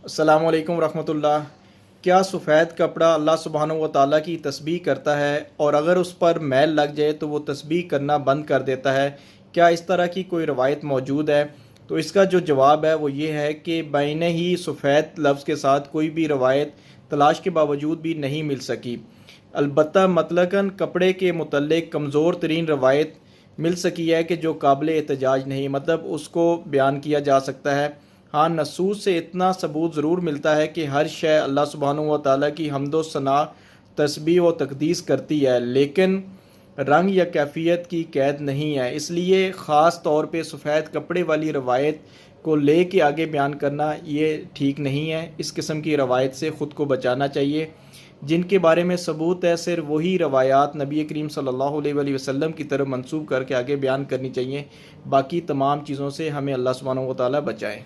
अस्सलामु अलैकुम रहमतुल्लाह। क्या सफ़ेद कपड़ा अल्लाह सुब्हानहू व तआला की तस्बीह करता है और अगर उस पर मैल लग जाए तो वो तस्बीह करना बंद कर देता है? क्या इस तरह की कोई रवायत मौजूद है? तो इसका जो जवाब है वो ये है कि बैने ही सफ़ेद लफ्ज़ के साथ कोई भी रवायत तलाश के बावजूद भी नहीं मिल सकी। अलबत्ता मतलकन कपड़े के मुतल्लिक़ कमज़ोर तरीन रवायत मिल सकी है कि जो काबिल एहतजाज नहीं, मतलब उसको बयान किया जा सकता है। हाँ, नसूस से इतना सबूत ज़रूर मिलता है कि हर शय अल्लाह सुब्हानहू व तआला की हम्दो सना तस्बीह व तक़दीस करती है, लेकिन रंग या कैफियत की कैद नहीं है। इसलिए ख़ास तौर पे सफ़ेद कपड़े वाली रवायत को ले के आगे बयान करना ये ठीक नहीं है। इस किस्म की रवायत से ख़ुद को बचाना चाहिए। जिनके बारे में सबूत है सिर्फ वही रवायात नबी करीम सल्लल्लाहु अलैहि वसल्लम की तरफ मंसूब करके आगे बयान करनी चाहिए। बाकी तमाम चीज़ों से हमें अल्लाह सुब्हानहू व तआला बचाए।